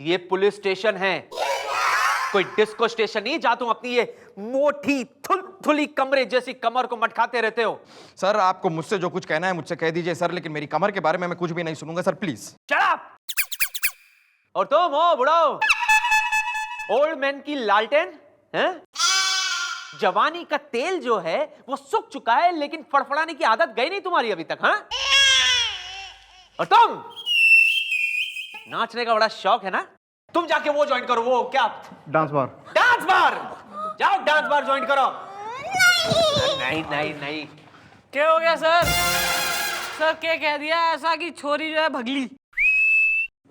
ये police station है, कोई डिस्को स्टेशन नहीं जहां तुम अपनी ये मोटी थुलथुली कमरे जैसी कमर को मटकाते रहते हो। सर आपको मुझसे जो कुछ कहना है मुझसे कह दीजिए सर, लेकिन मेरी कमर के बारे में मैं कुछ भी नहीं सुनूंगा सर, प्लीज। Shut up. और तुम हो बुढ़ाओ, ओल्ड मैन की लालटेन हैं? जवानी का तेल जो है वो सूख चुका है, लेकिन फड़फड़ाने की आदत गई नहीं तुम्हारी अभी तक। हाँ, और तुम नाचने का बड़ा शौक है ना, तुम जाके वो ज्वाइन करो, वो क्या, डांस बार। डांस बार जाओ, डांस बार ज्वाइन करो। नहीं नहीं नहीं। क्या हो गया सर? सर क्या कह दिया ऐसा कि छोरी जो है भगली?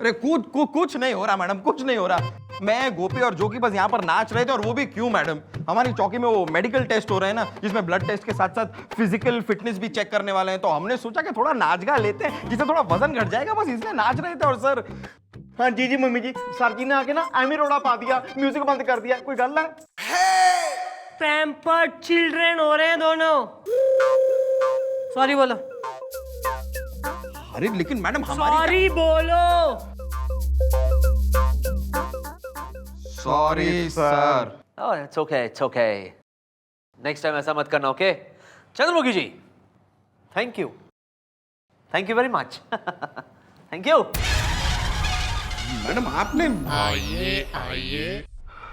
अरे कुछ नहीं हो रहा मैडम, कुछ नहीं हो रहा। मैं गोपी और जोगी बस यहाँ पर नाच रहे थे, और वो भी क्यों मैडम, हमारी चौकी में वो मेडिकल टेस्ट हो रहे हैं ना, जिसमें ब्लड टेस्ट के साथ साथ फिजिकल फिटनेस भी चेक करने वाले हैं, तो हमने सोचा कि थोड़ा नाच गा लेते हैं, जिससे थोड़ा वजन घट जाएगा, बस इसलिए नाच रहे थे। और सर, हाँ जी मम्मी जी, सर जी ने आके ना एमी रोड़ा पा दिया, म्यूजिक बंद कर दिया, कोई गल है? पैम्पर्ड चिल्ड्रन हो रहे हैं दोनों। सॉरी बोलो। अरे लेकिन मैडम हमारी सॉरी बोलो। Sorry sir. Oh, it's okay, it's okay. Next time ऐसा मत करना, okay? Chandramukhi ji, thank you very much. Thank you. Madam आपने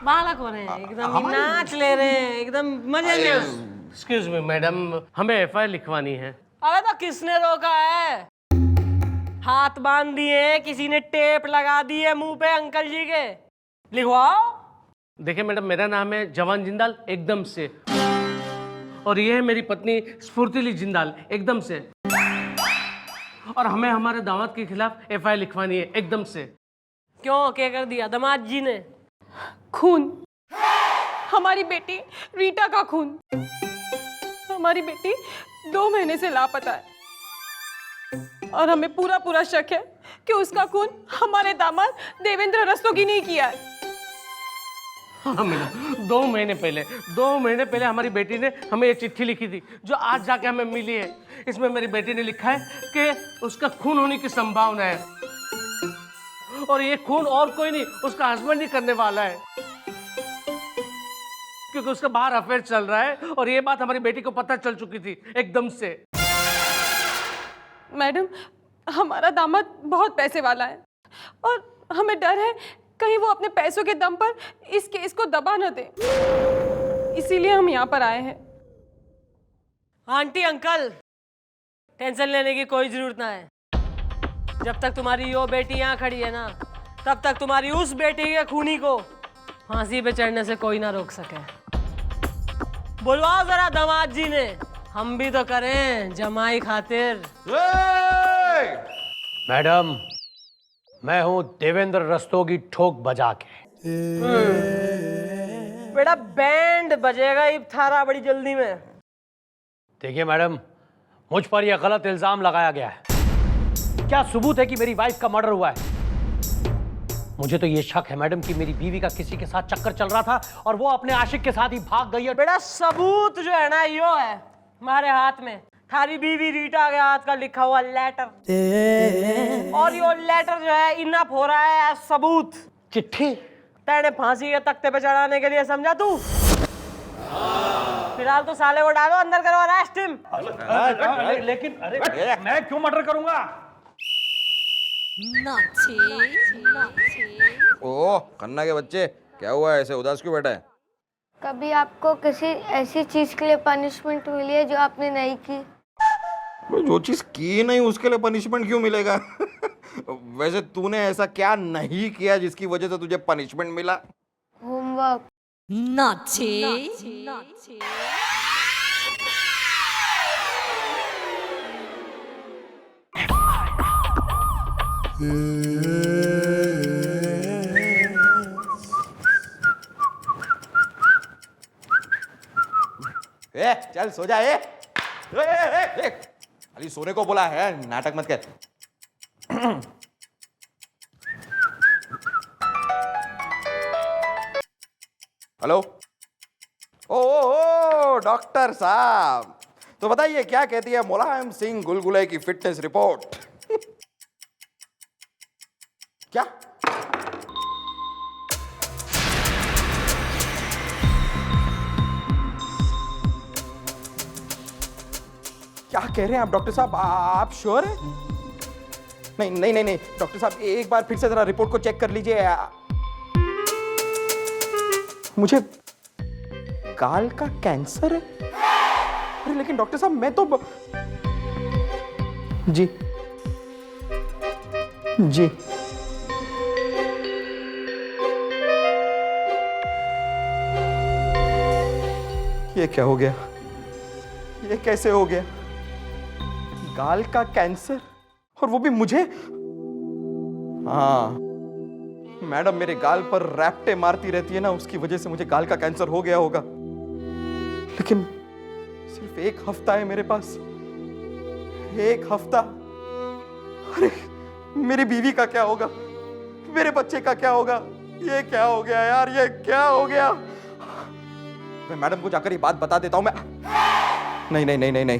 बालक हो रहे हैं एकदम, ही नाच ले रहे हैं एकदम मजे में। एक्सक्यूज मी मैडम, हमें एफआईआर लिखवानी है। अरे तो किसने रोका है? हाथ बांध दिए, किसी ने टेप लगा दी है मुंह पे अंकल जी के, लिखवाओ। देखिए मैडम, मेरा नाम है जवान जिंदाल एकदम से, और ये है मेरी पत्नी स्फूर्तिली जिंदाल एकदम से, और हमें हमारे दामाद के खिलाफ एफआईआर लिखवानी है एकदम से। क्यों, क्या कर दिया दामाद जी ने? खून, हमारी बेटी रीटा का खून। हमारी बेटी 2 महीने से लापता है, और हमें पूरा शक है कि उसका खून हमारे दामाद देवेंद्र रस्तोगी ने किया है। हाँ मैडम, 2 महीने पहले हमारी बेटी ने हमें ये चिट्ठी लिखी थी, जो आज जाके हमें मिली है। इसमें मेरी बेटी ने लिखा है कि उसका खून होने की संभावना है, और ये खून और कोई नहीं, उसका हस्बैंड ही करने वाला है, क्योंकि उसका बाहर अफेयर चल रहा है, और ये बात हमारी बेटी को पता चल चुकी थी एकदम से। मैडम, हमारा दामाद बहुत पैसे वाला है, और हमें डर है कहीं वो अपने पैसों के दम पर इस केस को दबा न दे, इसीलिए हम यहाँ पर आए हैं। आंटी अंकल, टेंशन लेने की कोई जरूरत ना है। जब तक तुम्हारी यो बेटी यहाँ खड़ी है ना, तब तक तुम्हारी उस बेटी के खूनी को फांसी पे चढ़ने से कोई ना रोक सके। बुलवाओ जरा दामाद जी ने, हम भी तो करें जमाई खातिर। मैडम, मैं हूं देवेंद्र रस्तोगी ठोक बजा के। बेटा बैंड बजेगा इब थारा बड़ी जल्दी में। देखिए मैडम, मुझ पर यह गलत इल्जाम लगाया गया है। क्या सबूत है कि मेरी वाइफ का मर्डर हुआ है? मुझे तो यह शक है मैडम कि मेरी बीवी का किसी के साथ चक्कर चल रहा था, और वो अपने आशिक के साथ ही भाग गई है। बेटा सबूत जो है ना, यो है हमारे हाथ में, थारी बीवी रीटा के हाथ का लिखा हुआ लेटर, और यो लेटर जो है इनफ हो रहा है सबूत। चिट्ठी तेने फांसी के तख्ते पे चढ़ाने के लिए समझा तू? फिलहाल तो साले को डालो अंदर, करो अरेस्ट हिम। लेकिन अरे मैं क्यों मर्डर करूंगा? ओह खन्ना के बच्चे, क्या हुआ, ऐसे उदास क्यों बैठा है? कभी आपको किसी ऐसी चीज के लिए पनिशमेंट मिली है जो आपने नहीं की? जो चीज की नहीं उसके लिए पनिशमेंट क्यों मिलेगा? वैसे तूने ऐसा क्या नहीं किया जिसकी वजह से तुझे पनिशमेंट मिला? होमवर्क। चल सो जा। अली सोने को बोला है, नाटक मत कर। हेलो। ओ डॉक्टर साहब, तो बताइए क्या कहती है मुलायम सिंह गुलगुले की फिटनेस रिपोर्ट? क्या क्या कह रहे हैं आप डॉक्टर साहब? आप श्योर हैं? नहीं नहीं नहीं नहीं डॉक्टर साहब, एक बार फिर से जरा रिपोर्ट को चेक कर लीजिए। मुझे गाल का कैंसर है? अरे लेकिन डॉक्टर साहब मैं तो जी जी ये क्या हो गया? ये कैसे हो गया? गाल का कैंसर, और वो भी मुझे? हाँ, मैडम मेरे गाल पर रैप्टे मारती रहती है ना, उसकी वजह से मुझे गाल का कैंसर हो गया होगा। लेकिन सिर्फ एक हफ्ता है मेरे पास, एक हफ्ता। अरे मेरी बीवी का क्या होगा? मेरे बच्चे का क्या होगा? ये क्या हो गया यार, ये क्या हो गया? मैं मैडम को जाकर ये बात बता देता हूं। मैं नहीं नहीं नहीं नहीं नहीं,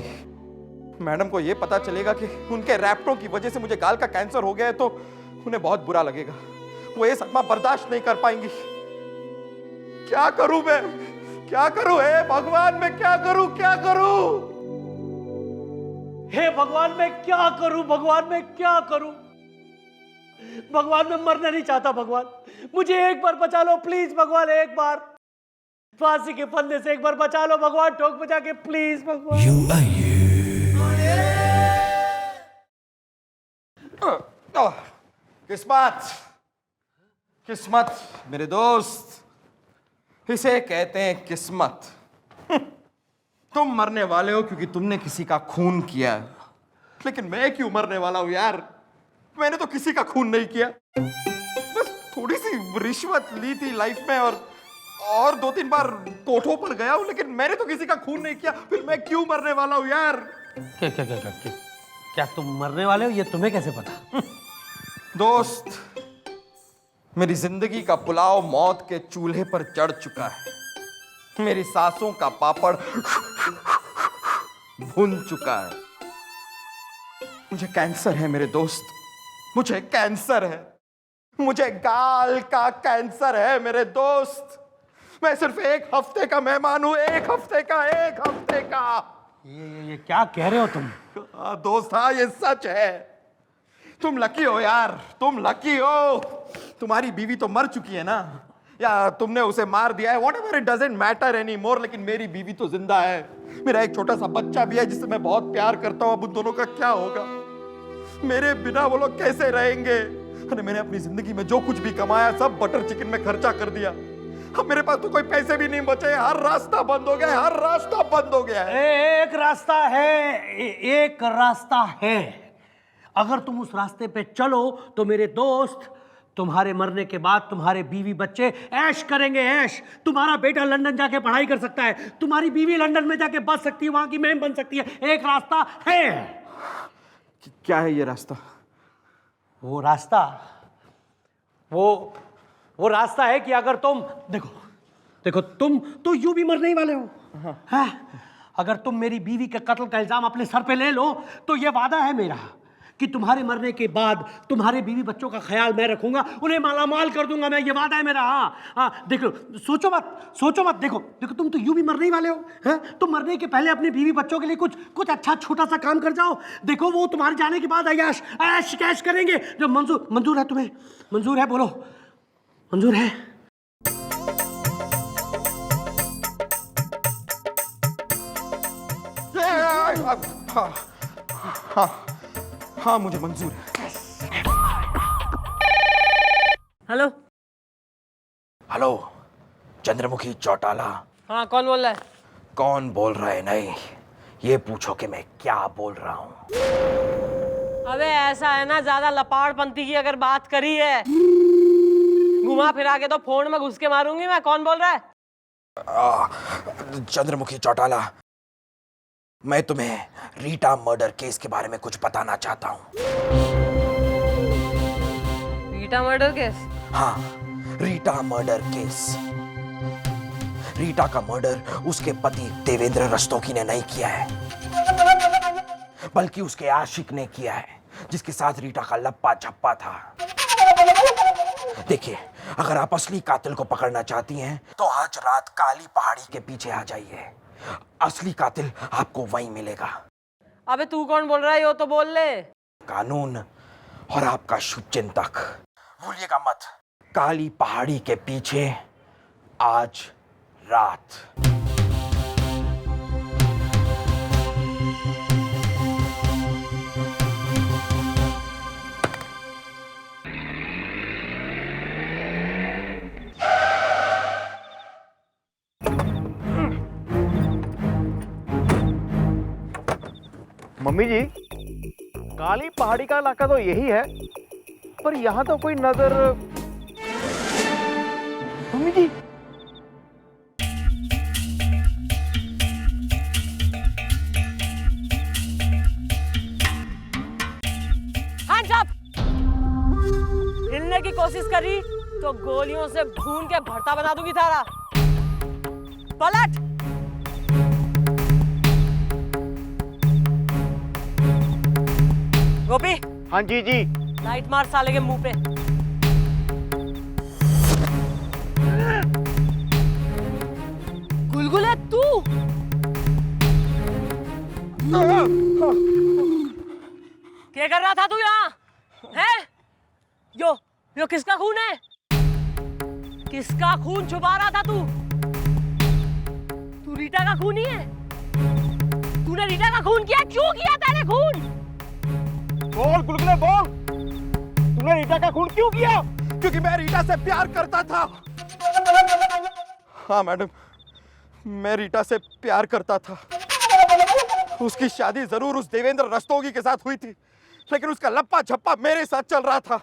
मैडम को ये पता चलेगा कि उनके रैप्टों की वजह से मुझे गाल का कैंसर हो गया है तो उन्हें बहुत बुरा लगेगा। वो ये सदमा बर्दाश्त नहीं कर पाएंगी। क्या करूं मैं? क्या करूं? हे भगवान, मैं क्या करूं? क्या करूं? हे भगवान मैं क्या करूं? भगवान मैं क्या करूं? भगवान मैं मरना नहीं चाहता। भगवान मुझे एक बार बचा लो प्लीज। भगवान एक बार फांसी के फंदे से एक बार बचा लो भगवान, ठोक बचा के प्लीज भगवान। किस्मत, किस्मत मेरे दोस्त, इसे कहते हैं किस्मत। तुम मरने वाले हो क्योंकि तुमने किसी का खून किया है, लेकिन मैं क्यों मरने वाला हूं यार? मैंने तो किसी का खून नहीं किया, बस थोड़ी सी रिश्वत ली थी लाइफ में और 2-3 बार कोठों पर गया हूं, लेकिन मैंने तो किसी का खून नहीं किया। फिर मैं क्यों मरने वाला हूं यार? क्या क्या क्या क्या क्या तुम मरने वाले हो? ये तुम्हें कैसे पता? दोस्त, मेरी जिंदगी का पुलाव मौत के चूल्हे पर चढ़ चुका है। मेरी सांसों का पापड़ भुन चुका है। मुझे कैंसर है मेरे दोस्त, मुझे कैंसर है। मुझे गाल का कैंसर है मेरे दोस्त। मैं सिर्फ एक हफ्ते का मेहमान हूं, एक हफ्ते का, एक हफ्ते का। ये क्या कह रहे हो तुम? दोस्त हाँ, ये सच है। तुम लकी हो यार, तुम लकी हो। तुम्हारी बीवी तो मर चुकी है ना, या तुमने उसे मार दिया है, whatever, it doesn't matter anymore, लेकिन मेरी बीवी तो जिंदा है। मेरा एक छोटा सा बच्चा भी है जिससे मैं बहुत प्यार करता हूं। अब उन दोनों का क्या होगा? मेरे बिना वो लोग कैसे रहेंगे? अरे मैंने अपनी जिंदगी में जो कुछ भी कमाया सब बटर चिकन में खर्चा कर दिया। अब मेरे पास तो कोई पैसे भी नहीं बचे। हर रास्ता बंद हो गया, हर रास्ता बंद हो गया है। एक रास्ता है, एक रास्ता है। अगर तुम उस रास्ते पे चलो तो मेरे दोस्त, तुम्हारे मरने के बाद तुम्हारे बीवी बच्चे ऐश करेंगे, ऐश। तुम्हारा बेटा लंदन जाके पढ़ाई कर सकता है, तुम्हारी बीवी लंदन में जाके बस सकती है, वहां की मेम बन सकती है। एक रास्ता है। क्या है ये रास्ता? वो रास्ता वो रास्ता है कि अगर तुम देखो तुम तो यूं भी मरने ही वाले हो। हाँ, अगर तुम मेरी बीवी के कत्ल का इल्जाम अपने सर पे ले लो तो ये वादा है मेरा कि तुम्हारे मरने के बाद तुम्हारे बीवी बच्चों का ख्याल मैं रखूंगा, उन्हें मालामाल कर दूंगा मैं। ये वादा है मेरा। हाँ देखो, सोचो मत। देखो तुम तो यूं भी मरने ही वाले हो। हैं? तुम मरने के पहले अपनी बीवी बच्चों के लिए कुछ अच्छा छोटा सा काम कर जाओ। देखो वो तुम्हारे जाने के बाद ऐश कैश करेंगे। जो मंजूर है तुम्हें? मंजूर है? बोलो मंजूर है? हाँ मुझे मंजूर है। Hello hello, Chandramukhi Chautala. हाँ, कौन बोल रहा है? कौन बोल रहा है नहीं, ये पूछो कि मैं क्या बोल रहा हूँ। अबे ऐसा है ना, ज्यादा लपाड़पंती की अगर बात करी है, घुमा फिरा के तो फोन में घुस के मारूंगी मैं। कौन बोल रहा है? चंद्रमुखी चौटाला, मैं तुम्हें रीटा मर्डर केस के बारे में कुछ बताना चाहता हूँ। Rita murder case? हाँ, रीटा मर्डर केस। रीटा का मर्डर उसके पति देवेंद्र रस्तोगी ने नहीं किया है, बल्कि उसके आशिक ने किया है, जिसके साथ रीटा का लप्पा छप्पा था। देखिए, अगर आप असली कातिल को पकड़ना चाहती हैं तो आज रात काली पहाड़ी के पीछे आ जाइए। असली कातिल आपको वहीं मिलेगा। अबे तू कौन बोल रहा है, यो तो बोल ले। कानून और आपका शुभचिंतक। भूलिएगा मत, काली पहाड़ी के पीछे आज रात। मम्मी जी, काली पहाड़ी का इलाका तो यही है, पर यहाँ तो कोई नजर। मम्मी जी, हैंड्स अप। हिलने की कोशिश करी तो गोलियों से भून के भरता बना दूंगी थारा। पलट। गोपी, हाँ जी जी। लाइट मार साले के मुंह पे। गुलगुले तू? क्या कर रहा था तू यहाँ? है? यो किसका खून है? किसका खून छुपा रहा था तू? तू रीटा का खून ही है? तूने रीटा का खून किया? क्यों किया तेरे खून? बोल गुलगुले बोल, तूने रीटा का खून क्यों किया? क्योंकि मैं रीटा से प्यार करता था। हाँ मैडम, मैं रीटा से प्यार करता था। उसकी शादी जरूर उस देवेंद्र रस्तोगी के साथ हुई थी, लेकिन उसका लप्पा झप्पा मेरे साथ चल रहा था।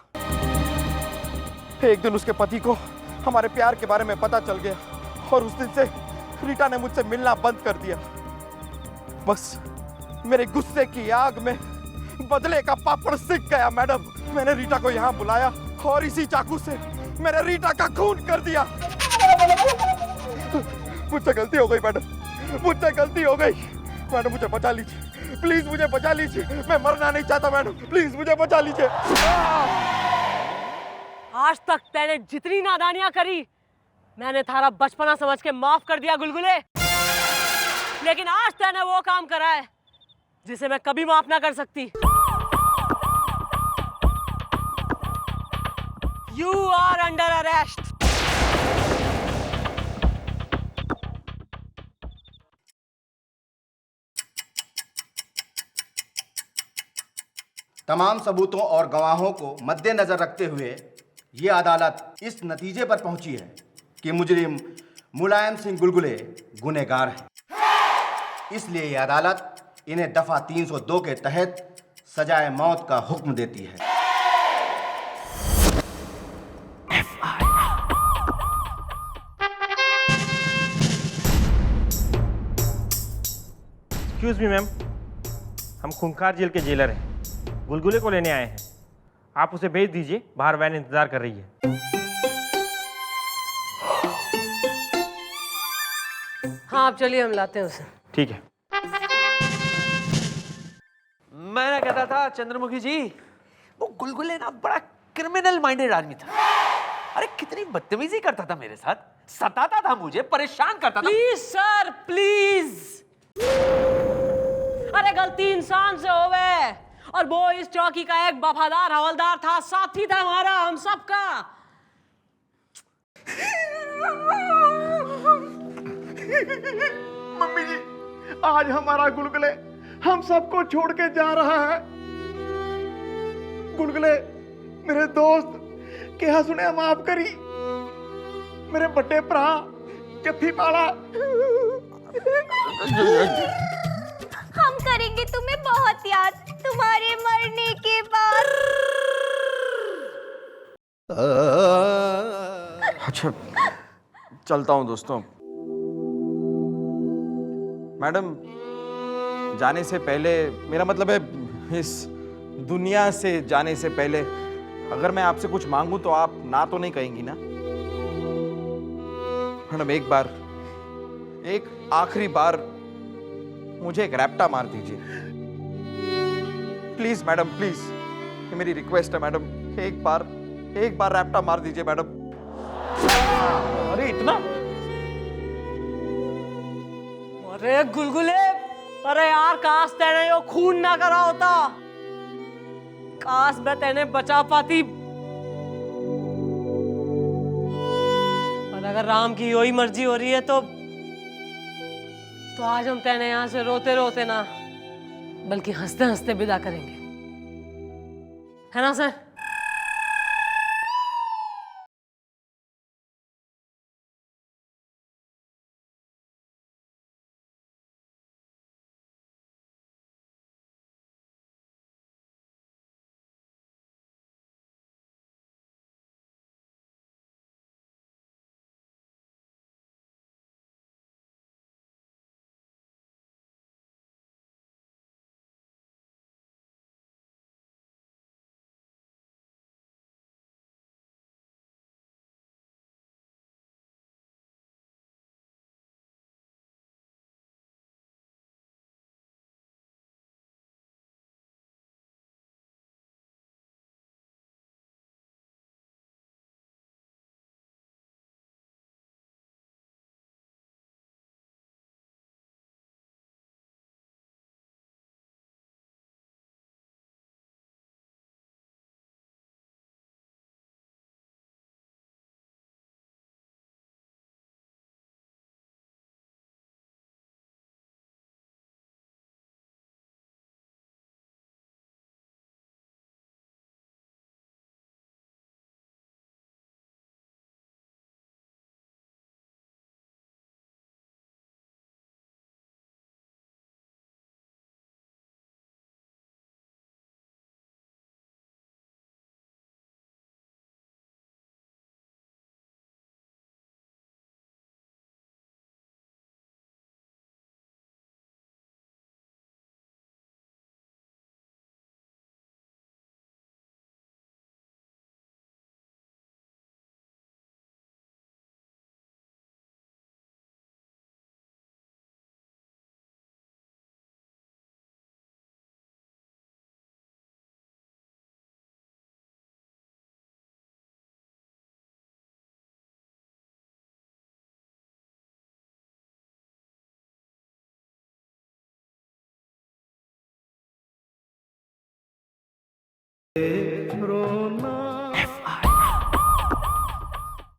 एक दिन उसके पति को हमारे प्यार के बारे में पता चल गया और उस दिन से रीटा ने मुझसे मिलना बंद कर दिया। बस मेरे गुस्से की आग में बदले का पापड़ सिक गया मैडम। मैंने रीटा को यहाँ बुलाया और इसी चाकू से मैंने रीटा का खून कर दिया। मुझसे गलती हो गई मैडम, मुझसे गलती हो गई मैडम। मुझे बचा लीजिए प्लीज, मुझे बचा लीजिए। मैं मरना नहीं चाहता मैडम, प्लीज मुझे बचा लीजिए। आज तक तैने जितनी नादानियां करी मैंने थारा बचपना समझ के माफ कर दिया गुलगुले, लेकिन आज तैने वो काम करा है जिसे मैं कभी माफ ना कर सकती। You are under arrest. तमाम सबूतों और गवाहों को मद्देनजर रखते हुए ये अदालत इस नतीजे पर पहुंची है कि मुजरिम मुलायम सिंह गुलगुले गुनहगार है। इसलिए ये अदालत इन्हें दफा 302 के तहत सजाए मौत का हुक्म देती है। एक्सक्यूज मी मैम, हम खूंखार जेल के जेलर हैं, गुलगुले को लेने आए हैं। आप उसे भेज दीजिए, बाहर वैन इंतजार कर रही है। हाँ आप चलिए, हम लाते हैं उसे। ठीक है। मैं कहता था चंद्रमुखी जी, वो गुलगुले ना बड़ा क्रिमिनल माइंडेड आदमी था। अरे कितनी बदतमीजी करता था मेरे साथ, सताता था मुझे, परेशान करता था। Please sir please. अरे गलती इंसान से होवे, और वो इस चौकी का एक वफादार हवलदार था, साथी था हमारा, हम सबका। मम्मी जी, आज हमारा गुलगुले हम सबको छोड़ के जा रहा है। गुलगुले मेरे दोस्त के हंसने माफ करी, मेरे बड़े भरा जफ्फी पाला। हम करेंगे तुम्हें बहुत याद तुम्हारे मरने के बाद। अच्छा चलता हूं दोस्तों। मैडम जाने से पहले, मेरा मतलब है इस दुनिया से जाने से पहले, अगर मैं आपसे कुछ मांगूं तो आप ना तो नहीं कहेंगी ना? मैडम एक बार, एक आखिरी बार मुझे एक रैप्टा मार दीजिए प्लीज मैडम, प्लीज। ये मेरी रिक्वेस्ट है मैडम, एक बार रैप्टा मार दीजिए मैडम। अरे इतना? अरे गुलगुले, अरे यार काश तेने यो खून ना करा होता, काश मैं तेने बचा पाती। पर अगर राम की यो ही मर्जी हो रही है तो आज हम तेने यहाँ से रोते रोते ना बल्कि हंसते हंसते विदा करेंगे, है ना सर? रोना